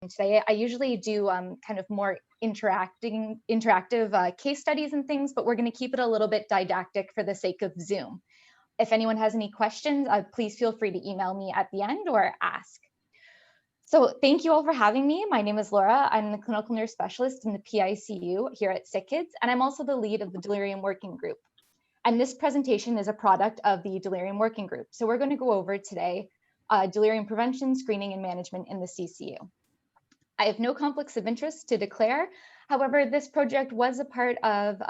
today. I usually do kind of more interactive case studies and things, but we're going to keep it a little bit didactic for the sake of Zoom. If anyone has any questions, please feel free to email me at the end or ask. So thank you all for having me. My name is Laura. I'm the clinical nurse specialist in the PICU here at Sick Kids, and I'm also the lead of the delirium working group. And this presentation is a product of the delirium working group. So we're going to go over today delirium prevention, screening, and management in the CCU. I have no conflicts of interest to declare. However, this project was a part of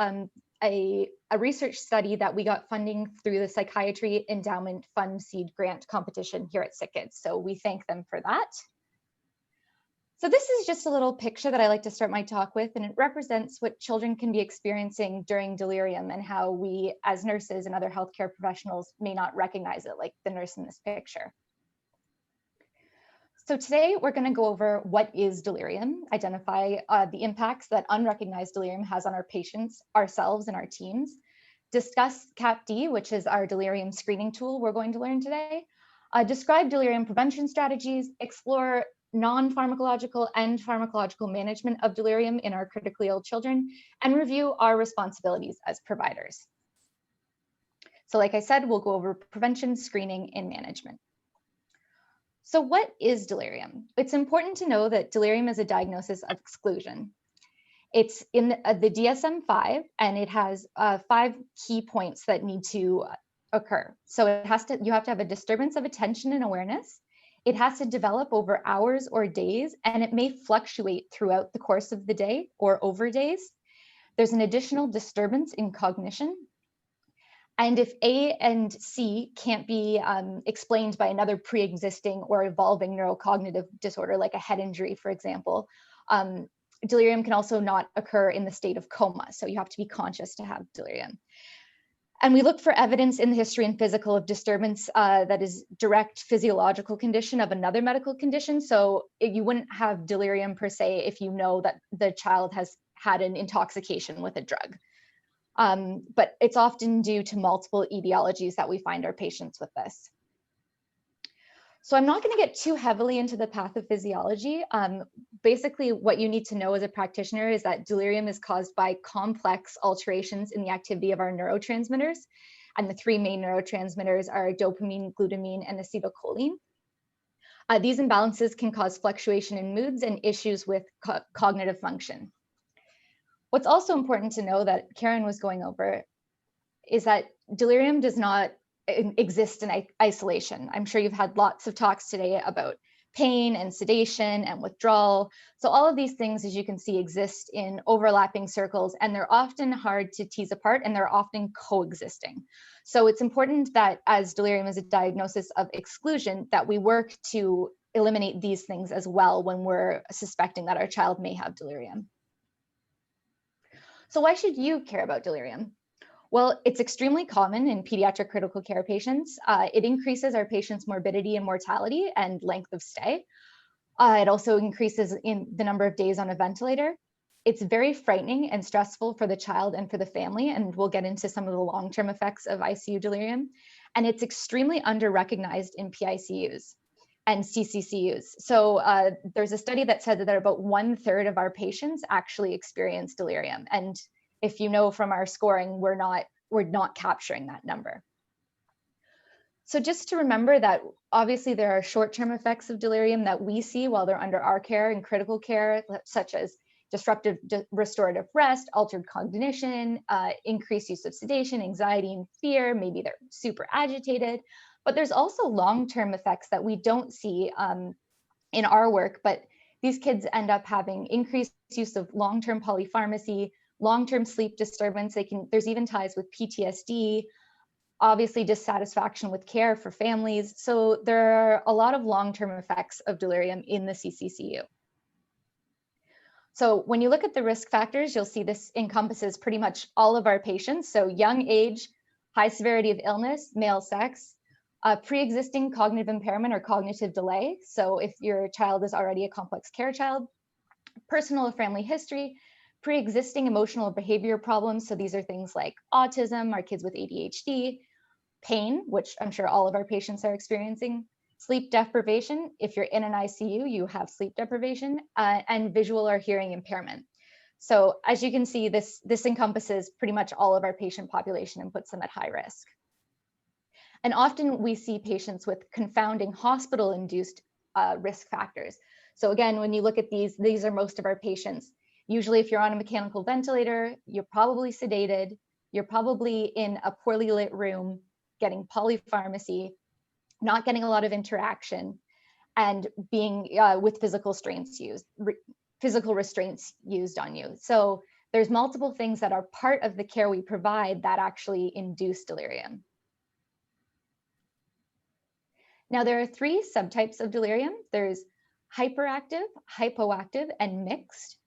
a research study that we got funding through the Psychiatry Endowment Fund Seed Grant competition here at Sick Kids. So we thank them for that. So this is just a little picture that I like to start my talk with, and it represents what children can be experiencing during delirium and how we as nurses and other healthcare professionals may not recognize it, like the nurse in this picture. So today we're going to go over what is delirium, identify the impacts that unrecognized delirium has on our patients, ourselves, and our teams, discuss CAPD, which is our delirium screening tool we're going to learn today, describe delirium prevention strategies, explore non-pharmacological and pharmacological management of delirium in our critically ill children, and review our responsibilities as providers. So like I said, we'll go over prevention, screening, and management. So what is delirium? It's important to know that delirium is a diagnosis of exclusion. It's in the DSM-5, and it has 5 key points that need to occur. So you have to have a disturbance of attention and awareness. It has to develop over hours or days, and it may fluctuate throughout the course of the day or over days. There's an additional disturbance in cognition. And if A and C can't be explained by another pre-existing or evolving neurocognitive disorder, like a head injury, for example, delirium can also not occur in the state of coma. So you have to be conscious to have delirium. And we look for evidence in the history and physical of disturbance that is direct physiological condition of another medical condition. So you wouldn't have delirium per se if you know that the child has had an intoxication with a drug. But it's often due to multiple etiologies that we find our patients with this. So I'm not going to get too heavily into the pathophysiology. Basically, what you need to know as a practitioner is that delirium is caused by complex alterations in the activity of our neurotransmitters. And the 3 main neurotransmitters are dopamine, glutamine, and acetylcholine. These imbalances can cause fluctuation in moods and issues with cognitive function. What's also important to know that Karen was going over is that delirium does not exist in isolation. I'm sure you've had lots of talks today about pain and sedation and withdrawal. So all of these things, as you can see, exist in overlapping circles, and they're often hard to tease apart, and they're often coexisting. So it's important that as delirium is a diagnosis of exclusion, that we work to eliminate these things as well when we're suspecting that our child may have delirium. So why should you care about delirium? Well, it's extremely common in pediatric critical care patients. It increases our patients' morbidity and mortality and length of stay. It also increases in the number of days on a ventilator. It's very frightening and stressful for the child and for the family, and we'll get into some of the long-term effects of ICU delirium. And it's extremely under-recognized in PICUs and CCCUs. So there's a study that said that about 1/3 of our patients actually experience delirium. And if you know from our scoring, we're not capturing that number. So just to remember that obviously there are short-term effects of delirium that we see while they're under our care in critical care, such as disruptive restorative rest, altered cognition, increased use of sedation, anxiety, and fear. Maybe they're super agitated. But there's also long-term effects that we don't see in our work, but these kids end up having increased use of long-term polypharmacy, long-term sleep disturbance. There's even ties with PTSD, obviously dissatisfaction with care for families. So there are a lot of long-term effects of delirium in the CCCU. So when you look at the risk factors, you'll see this encompasses pretty much all of our patients. So young age, high severity of illness, male sex, pre-existing cognitive impairment or cognitive delay. So if your child is already a complex care child, personal or family history, pre-existing emotional or behavior problems. So these are things like autism, our kids with ADHD, pain, which I'm sure all of our patients are experiencing, Sleep deprivation, if you're in an ICU, you have sleep deprivation, and visual or hearing impairment. So as you can see, this encompasses pretty much all of our patient population and puts them at high risk. And often we see patients with confounding hospital-induced risk factors. So again, when you look at these are most of our patients. Usually if you're on a mechanical ventilator, you're probably sedated, you're probably in a poorly lit room, getting polypharmacy, not getting a lot of interaction, and being with physical restraints used on you. So there's multiple things that are part of the care we provide that actually induce delirium. Now, there are 3 subtypes of delirium. There's hyperactive, hypoactive, and mixed.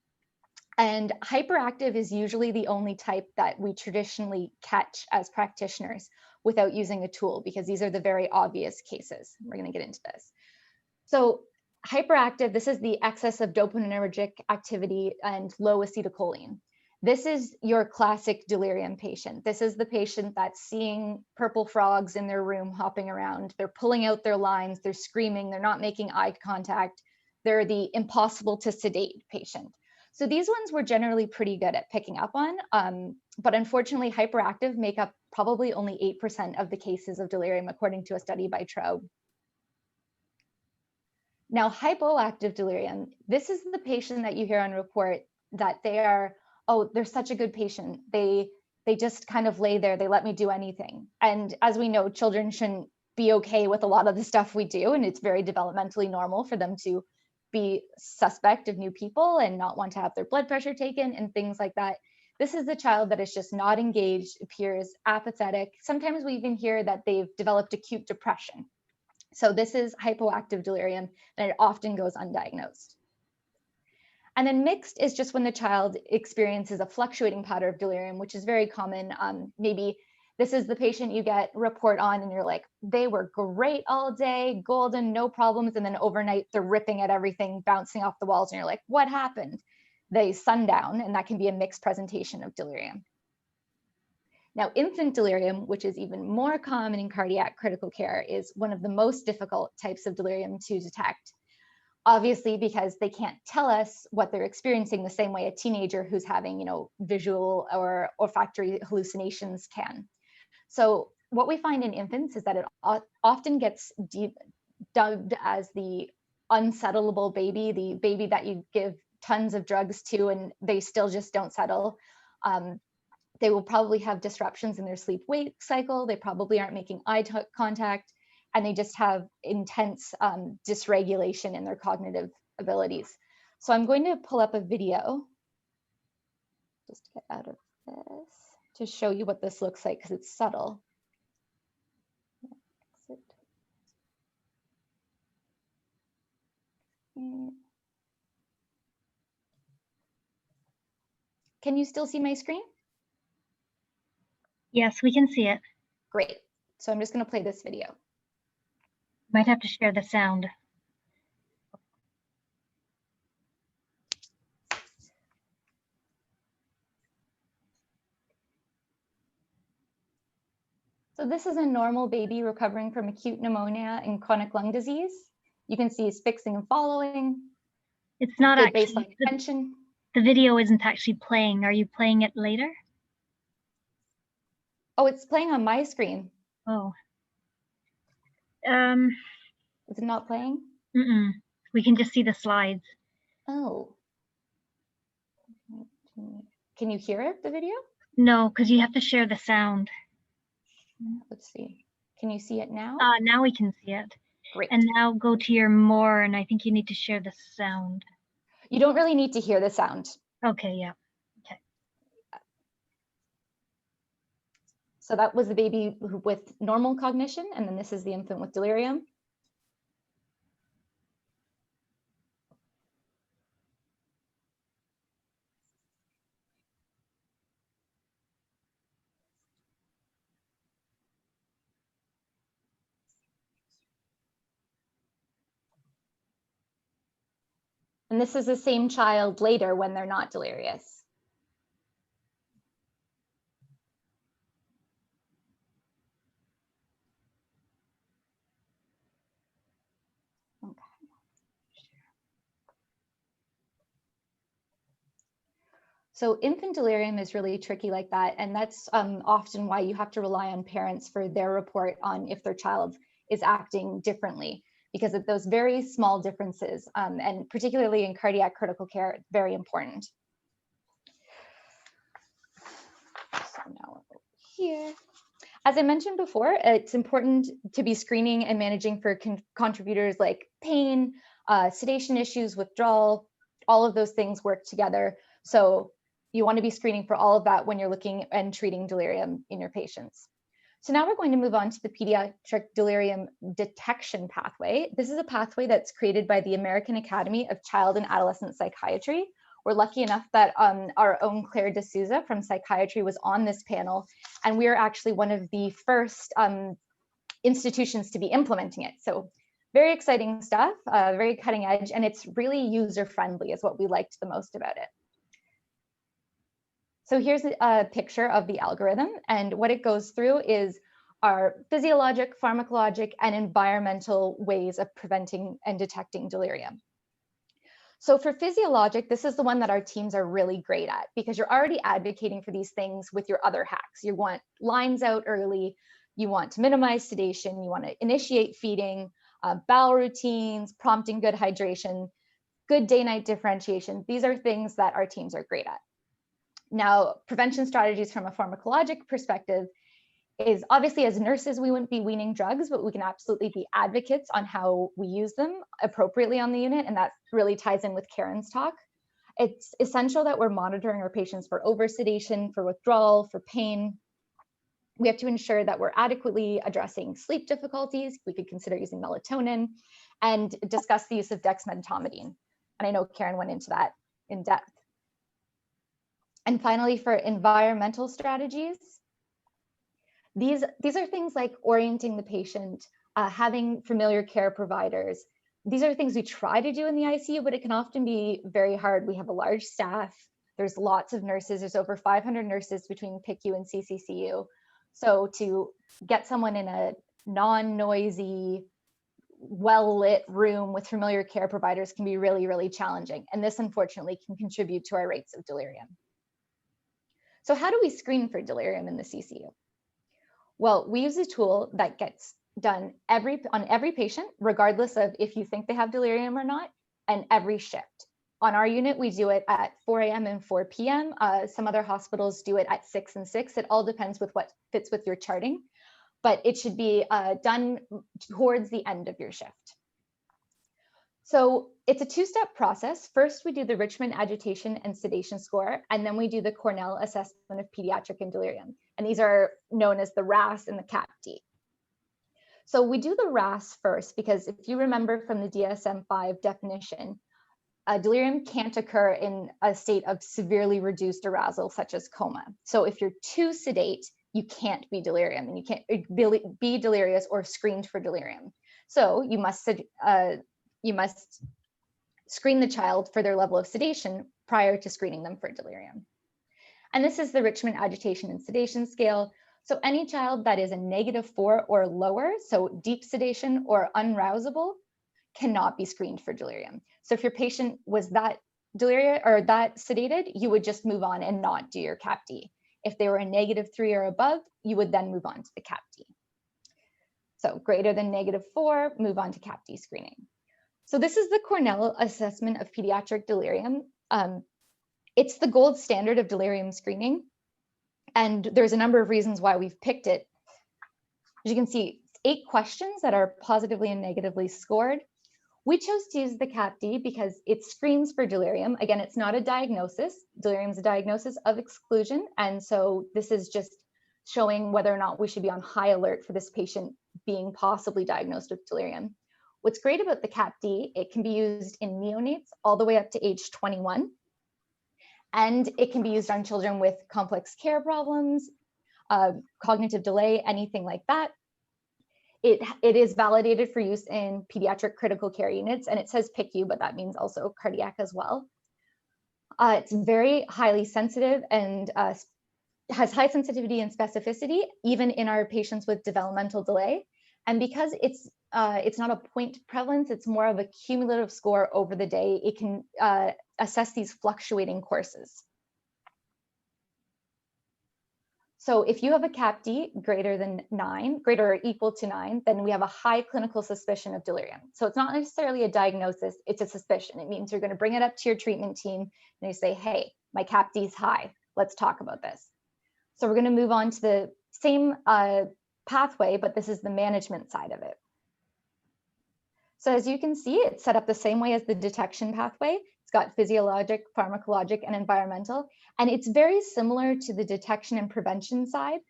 And hyperactive is usually the only type that we traditionally catch as practitioners without using a tool, because these are the very obvious cases. We're going to get into this. So hyperactive, this is the excess of dopaminergic activity and low acetylcholine. This is your classic delirium patient. This is the patient that's seeing purple frogs in their room hopping around. They're pulling out their lines, they're screaming, they're not making eye contact. They're the impossible to sedate patient. So these ones we're generally pretty good at picking up on, but unfortunately hyperactive make up probably only 8% of the cases of delirium, according to a study by Traub. Now, hypoactive delirium, this is the patient that you hear on report that they are, oh, they're such a good patient. They just kind of lay there, they let me do anything. And as we know, children shouldn't be okay with a lot of the stuff we do, and it's very developmentally normal for them to be suspect of new people and not want to have their blood pressure taken and things like that. This is the child that is just not engaged, appears apathetic. Sometimes we even hear that they've developed acute depression. So this is hypoactive delirium, and it often goes undiagnosed. And then mixed is just when the child experiences a fluctuating pattern of delirium, which is very common. Maybe this is the patient you get report on and you're like, they were great all day, golden, no problems. And then overnight they're ripping at everything, bouncing off the walls. And you're like, what happened? They sundown, and that can be a mixed presentation of delirium. Now, infant delirium, which is even more common in cardiac critical care, is one of the most difficult types of delirium to detect. Obviously, because they can't tell us what they're experiencing the same way a teenager who's having, visual or olfactory hallucinations can. So what we find in infants is that it often gets dubbed as the unsettlable baby, the baby that you give tons of drugs to and they still just don't settle. They will probably have disruptions in their sleep-wake cycle. They probably aren't making eye contact, and they just have intense dysregulation in their cognitive abilities. So I'm going to pull up a video just to get out of this to show you what this looks like, because it's subtle. Can you still see my screen? Yes, we can see it. Great. So I'm just going to play this video. Might have to share the sound. So this is a normal baby recovering from acute pneumonia and chronic lung disease. You can see he's fixing and following. It's not good actually, baseline attention. The video isn't actually playing. Are you playing it later? Oh, it's playing on my screen. Oh. Is it not playing? We can just see the slides. Oh. Can you hear it, the video? No, because you have to share the sound. Let's see. Can you see it now? Now we can see it. Great. And now go to your more, and I think you need to share the sound. You don't really need to hear the sound. Okay, yeah. Okay. So that was the baby with normal cognition, and then this is the infant with delirium. And this is the same child later when they're not delirious. So infant delirium is really tricky like that. And that's often why you have to rely on parents for their report on if their child is acting differently, because of those very small differences, and particularly in cardiac critical care, very important. So now over here. As I mentioned before, it's important to be screening and managing for contributors like pain, sedation issues, withdrawal, all of those things work together. So you want to be screening for all of that when you're looking and treating delirium in your patients. So now we're going to move on to the pediatric delirium detection pathway. This is a pathway that's created by the American Academy of Child and Adolescent Psychiatry. We're lucky enough that our own Claire D'Souza from psychiatry was on this panel, and we are actually one of the first institutions to be implementing it. So very exciting stuff, very cutting edge, and it's really user-friendly is what we liked the most about it. So here's a picture of the algorithm, and what it goes through is our physiologic, pharmacologic, and environmental ways of preventing and detecting delirium. So for physiologic, this is the one that our teams are really great at because you're already advocating for these things with your other hacks. You want lines out early, you want to minimize sedation, you want to initiate feeding, bowel routines, prompting good hydration, good day-night differentiation. These are things that our teams are great at. Now, prevention strategies from a pharmacologic perspective is obviously, as nurses, we wouldn't be weaning drugs, but we can absolutely be advocates on how we use them appropriately on the unit. And that really ties in with Karen's talk. It's essential that we're monitoring our patients for oversedation, for withdrawal, for pain. We have to ensure that we're adequately addressing sleep difficulties. We could consider using melatonin and discuss the use of dexmedetomidine. And I know Karen went into that in depth. And finally, for environmental strategies, these are things like orienting the patient, having familiar care providers. These are things we try to do in the ICU, but it can often be very hard. We have a large staff. There's lots of nurses. There's over 500 nurses between PICU and CCCU. So to get someone in a non-noisy, well-lit room with familiar care providers can be really, really challenging. And this, unfortunately, can contribute to our rates of delirium. So how do we screen for delirium in the CCU? Well, we use a tool that gets done on every patient, regardless of if you think they have delirium or not, and every shift. On our unit, we do it at 4 a.m. and 4 p.m. Some other hospitals do it at 6 and 6. It all depends with what fits with your charting, but it should be done towards the end of your shift. So it's a two-step process. First, we do the Richmond Agitation and Sedation Score, and then we do the Cornell Assessment of Pediatric and Delirium. And these are known as the RASS and the CAPD. So we do the RASS first, because if you remember from the DSM-5 definition, delirium can't occur in a state of severely reduced arousal, such as coma. So if you're too sedate, you can't be delirium, and you can't be delirious or screened for delirium. So you must screen the child for their level of sedation prior to screening them for delirium. And this is the Richmond Agitation and Sedation Scale. So any child that is a -4 or lower, so deep sedation or unrousable, cannot be screened for delirium. So if your patient was that delirious or that sedated, you would just move on and not do your CAPD. If they were a -3 or above, you would then move on to the CAPD. So greater than -4, move on to CAPD screening. So this is the Cornell Assessment of Pediatric Delirium. It's the gold standard of delirium screening. And there's a number of reasons why we've picked it. As you can see, 8 questions that are positively and negatively scored. We chose to use the CAPD because it screens for delirium. Again, it's not a diagnosis. Delirium is a diagnosis of exclusion. And so this is just showing whether or not we should be on high alert for this patient being possibly diagnosed with delirium. What's great about the CAPD, it can be used in neonates all the way up to age 21. And it can be used on children with complex care problems, cognitive delay, anything like that. It is validated for use in pediatric critical care units, and it says PICU, but that means also cardiac as well. It's very highly sensitive and has high sensitivity and specificity, even in our patients with developmental delay. And because it's not a point prevalence, it's more of a cumulative score over the day. It can assess these fluctuating courses. So if you have a CAPD greater than 9, greater or equal to 9, then we have a high clinical suspicion of delirium. So it's not necessarily a diagnosis, it's a suspicion. It means you're going to bring it up to your treatment team and you say, hey, my CAPD is high. Let's talk about this. So we're going to move on to the same pathway, but this is the management side of it. So as you can see, it's set up the same way as the detection pathway. It's got physiologic, pharmacologic, and environmental, and it's very similar to the detection and prevention side.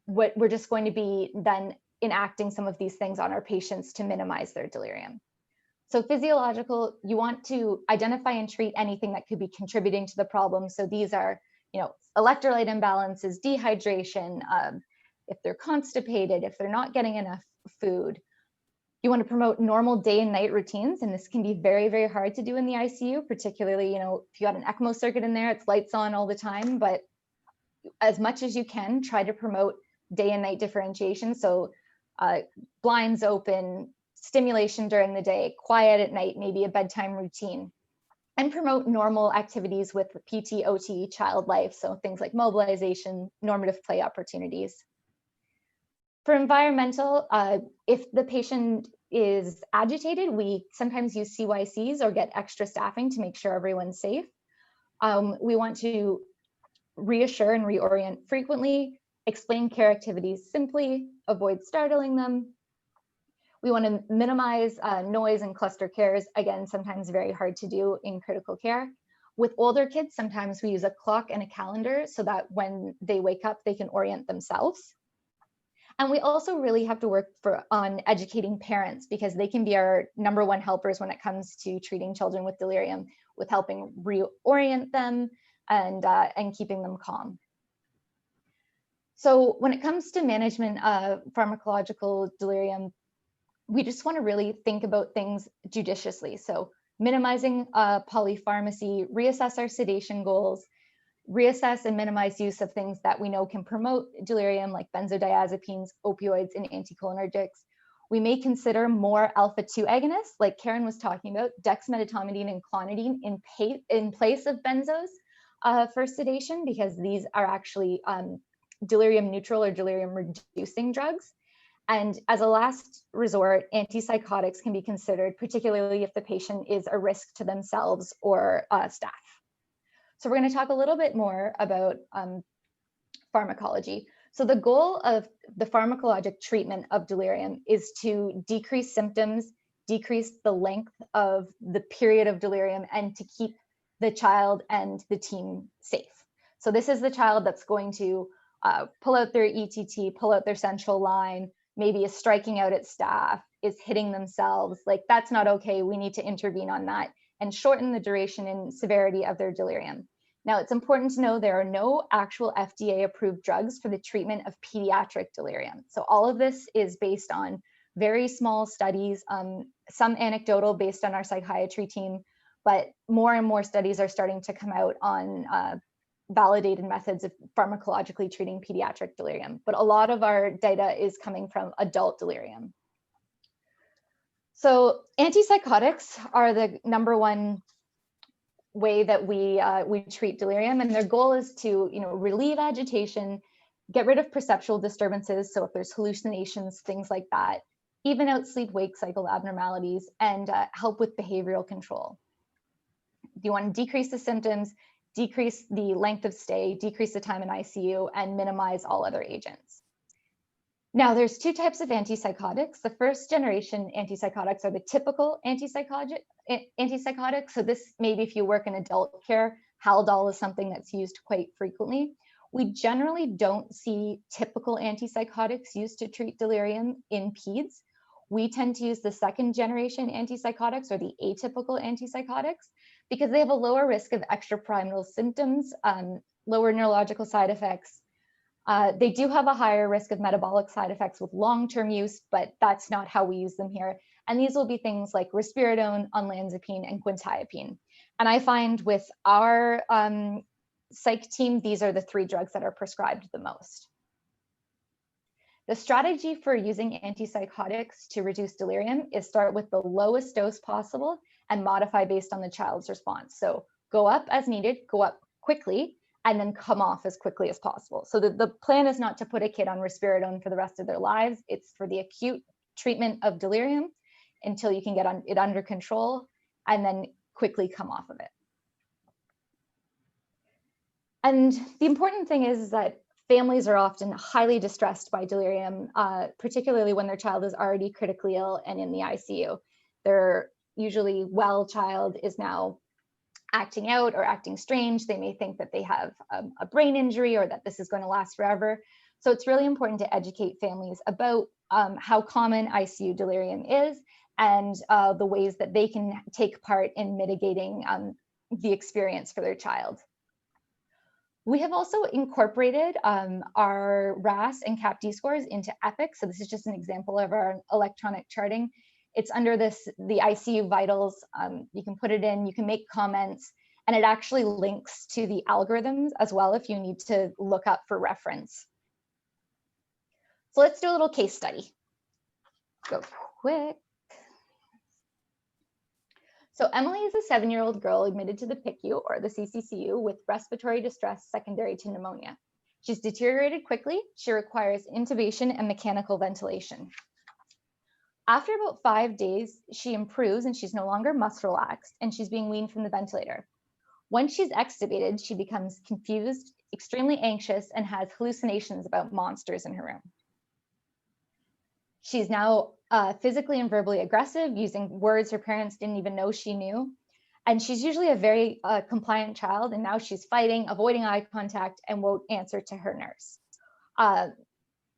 What we're just going to be then enacting some of these things on our patients to minimize their delirium. So physiological, you want to identify and treat anything that could be contributing to the problem. So these are, electrolyte imbalances, dehydration, if they're constipated, if they're not getting enough food. You want to promote normal day and night routines, and this can be very, very hard to do in the ICU, particularly, if you got an ECMO circuit in there, it's lights on all the time, but as much as you can, try to promote day and night differentiation. So blinds open, stimulation during the day, quiet at night, maybe a bedtime routine, and promote normal activities with PT, OT, child life. So things like mobilization, normative play opportunities. For environmental, if the patient is agitated, we sometimes use CYCs or get extra staffing to make sure everyone's safe. We want to reassure and reorient frequently, explain care activities simply, avoid startling them. We want to minimize noise and cluster cares. Again, sometimes very hard to do in critical care. With older kids, sometimes we use a clock and a calendar so that when they wake up, they can orient themselves. And we also really have to work on educating parents, because they can be our #1 helpers when it comes to treating children with delirium, with helping reorient them and keeping them calm. So when it comes to management of pharmacological delirium, we just want to really think about things judiciously. So minimizing polypharmacy, reassess our sedation goals, reassess and minimize use of things that we know can promote delirium, like benzodiazepines, opioids, and anticholinergics. We may consider more alpha-2 agonists, like Karen was talking about, dexmedetomidine and clonidine in place of benzos for sedation, because these are actually delirium neutral or delirium reducing drugs. And as a last resort, antipsychotics can be considered, particularly if the patient is a risk to themselves or staff. So we're going to talk a little bit more about pharmacology. So the goal of the pharmacologic treatment of delirium is to decrease symptoms, decrease the length of the period of delirium, and to keep the child and the team safe. So this is the child that's going to pull out their ETT, pull out their central line, maybe is striking out at staff, is hitting themselves. Like, that's not okay. We need to intervene on that and shorten the duration and severity of their delirium. Now, it's important to know there are no actual FDA-approved drugs for the treatment of pediatric delirium. So all of this is based on very small studies, some anecdotal based on our psychiatry team, but more and more studies are starting to come out on validated methods of pharmacologically treating pediatric delirium. But a lot of our data is coming from adult delirium. So antipsychotics are the #1 way that we treat delirium, and their goal is to relieve agitation, get rid of perceptual disturbances, so if there's hallucinations, things like that, even out sleep-wake cycle abnormalities, and help with behavioral control. You want to decrease the symptoms, decrease the length of stay, decrease the time in ICU, and minimize all other agents. Now, there's 2 types of antipsychotics. The first generation antipsychotics are the typical antipsychotics. So this, maybe if you work in adult care, Haldol is something that's used quite frequently. We generally don't see typical antipsychotics used to treat delirium in peds. We tend to use the 2nd generation antipsychotics, or the atypical antipsychotics, because they have a lower risk of extrapyramidal symptoms, lower neurological side effects. They do have a higher risk of metabolic side effects with long-term use, but that's not how we use them here. And these will be things like risperidone, olanzapine, and quetiapine. And I find with our psych team, these are the 3 drugs that are prescribed the most. The strategy for using antipsychotics to reduce delirium is start with the lowest dose possible and modify based on the child's response. So go up as needed, go up quickly, and then come off as quickly as possible. So the plan is not to put a kid on risperidone for the rest of their lives. It's for the acute treatment of delirium until you can get it under control and then quickly come off of it. And the important thing is that families are often highly distressed by delirium, particularly when their child is already critically ill and in the ICU. Their usually well child is now acting out or acting strange. They may think that they have a brain injury or that this is going to last forever. So it's really important to educate families about how common ICU delirium is and the ways that they can take part in mitigating the experience for their child. We have also incorporated our RAS and CAPD scores into EPIC. So this is just an example of our electronic charting. It's under the ICU vitals. You can put it in, you can make comments, and it actually links to the algorithms as well if you need to look up for reference. So let's do a little case study. Go quick. So Emily is a 7-year-old girl admitted to the PICU or the CCCU with respiratory distress secondary to pneumonia. She's deteriorated quickly. She requires intubation and mechanical ventilation. After about 5 days, she improves and she's no longer muscle relaxed and she's being weaned from the ventilator. Once she's extubated, she becomes confused, extremely anxious, and has hallucinations about monsters in her room. She's now physically and verbally aggressive, using words her parents didn't even know she knew. And she's usually a very compliant child, and now she's fighting, avoiding eye contact, and won't answer to her nurse.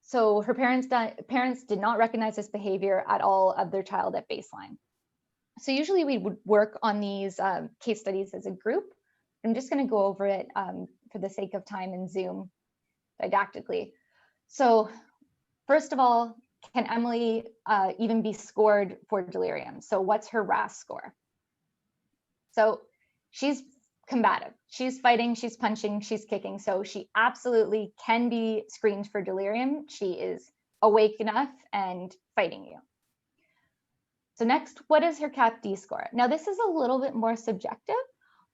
So her parents did not recognize this behavior at all of their child at baseline. So usually we would work on these case studies as a group. I'm just going to go over it for the sake of time in Zoom didactically. So first of all, can Emily even be scored for delirium? So what's her RAS score? So she's combative. She's fighting, she's punching, she's kicking. So she absolutely can be screened for delirium. She is awake enough and fighting you. So next, what is her CAPD score? Now this is a little bit more subjective,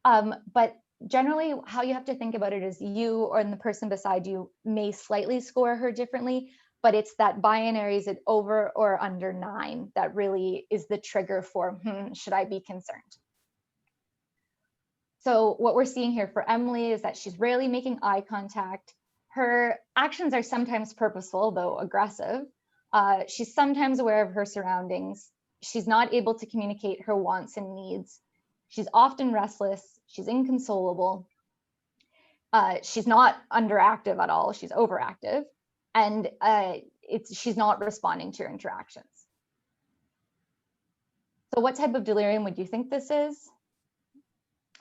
but generally how you have to think about it is you or the person beside you may slightly score her differently, but it's that binary, is it over or under 9, that really is the trigger for, should I be concerned? So what we're seeing here for Emily is that she's rarely making eye contact. Her actions are sometimes purposeful, though aggressive. She's sometimes aware of her surroundings. She's not able to communicate her wants and needs. She's often restless. She's inconsolable. She's not underactive at all. She's overactive. And she's not responding to your interactions. So what type of delirium would you think this is?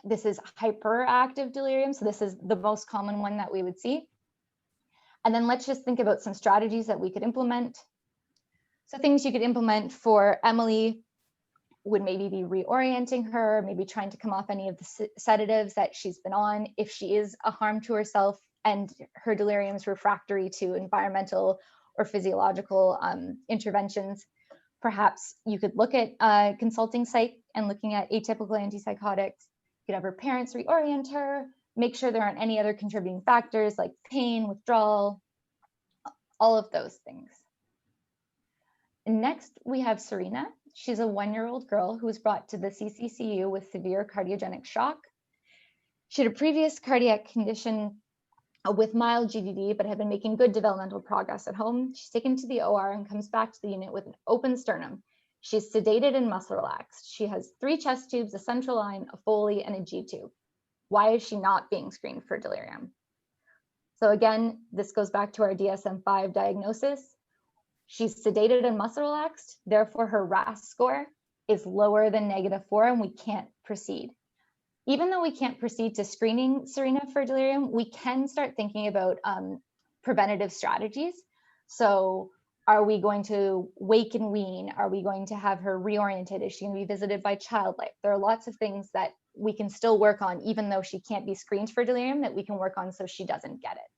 This is hyperactive delirium. So this is the most common one that we would see. And then let's just think about some strategies that we could implement. So things you could implement for Emily would maybe be reorienting her, maybe trying to come off any of the sedatives that she's been on if she is a harm to herself and her delirium is refractory to environmental or physiological interventions. Perhaps you could look at consulting psych and looking at atypical antipsychotics. You could have her parents reorient her, make sure there aren't any other contributing factors like pain, withdrawal, all of those things. And next, we have Serena. She's a 1-year-old girl who was brought to the CCCU with severe cardiogenic shock. She had a previous cardiac condition with mild GDD, but had been making good developmental progress at home. She's taken to the OR and comes back to the unit with an open sternum. She's sedated and muscle relaxed. She has 3 chest tubes, a central line, a Foley, and a G tube. Why is she not being screened for delirium? So again, this goes back to our DSM-5 diagnosis. She's sedated and muscle relaxed, therefore her RAS score is lower than -4 and we can't proceed. Even though we can't proceed to screening Serena for delirium, we can start thinking about preventative strategies. So are we going to wake and wean? Are we going to have her reoriented? Is she going to be visited by child life? There are lots of things that we can still work on, even though she can't be screened for delirium, that we can work on so she doesn't get it.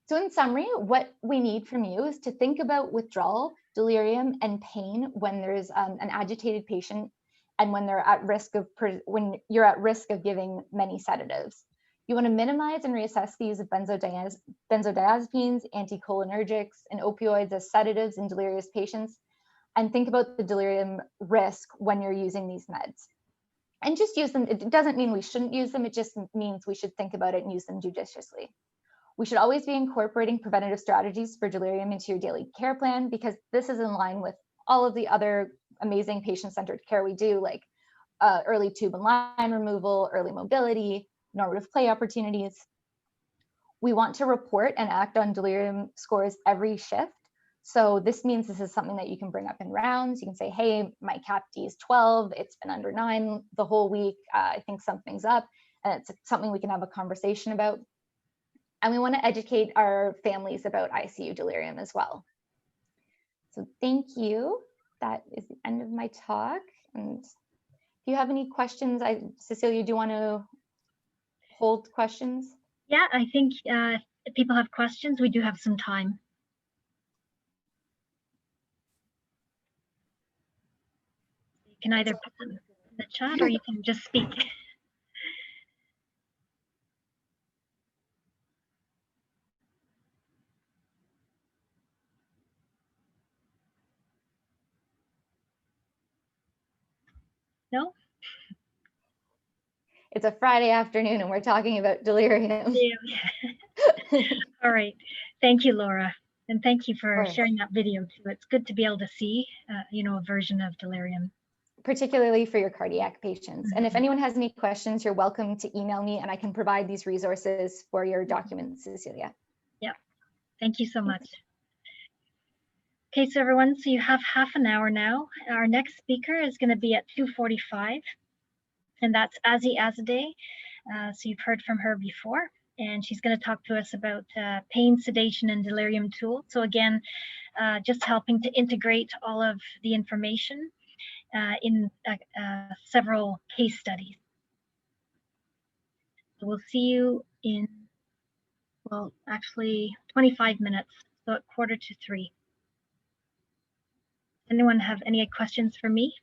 So in summary, what we need from you is to think about withdrawal, delirium, and pain when there's an agitated patient and when they're at risk of when you're at risk of giving many sedatives. You want to minimize and reassess the use of benzodiazepines, anticholinergics, and opioids as sedatives in delirious patients, and think about the delirium risk when you're using these meds. And just use them. It doesn't mean we shouldn't use them. It just means we should think about it and use them judiciously. We should always be incorporating preventative strategies for delirium into your daily care plan, because this is in line with all of the other amazing patient-centered care we do, like early tube and line removal, early mobility, normative play opportunities. We want to report and act on delirium scores every shift. So this means this is something that you can bring up in rounds. You can say, hey, my CAPD is 12. It's been under 9 the whole week. I think something's up. And it's something we can have a conversation about. And we want to educate our families about ICU delirium as well. So thank you. That is the end of my talk. And if you have any questions, Cecilia, do you want to hold questions? Yeah, I think if people have questions, we do have some time. You can either put them in the chat or you can just speak. No? It's a Friday afternoon and we're talking about delirium. Yeah. All right. Thank you, Laura. And thank you for sharing that video too. It's good to be able to see, a version of delirium. Particularly for your cardiac patients. Mm-hmm. And if anyone has any questions, you're welcome to email me and I can provide these resources for your documents, Cecilia. Yeah. Thank you so much. Okay, so everyone, so you have half an hour now. Our next speaker is going to be at 2:45, and that's Azzy Azadeh. So you've heard from her before, and she's going to talk to us about pain, sedation, and delirium tools. So again, just helping to integrate all of the information in several case studies. So we'll see you in, well, actually 25 minutes, so at 2:45. Anyone have any questions for me?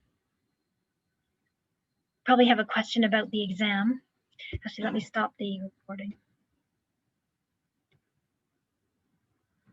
Probably have a question about the exam. Actually, let me stop the recording.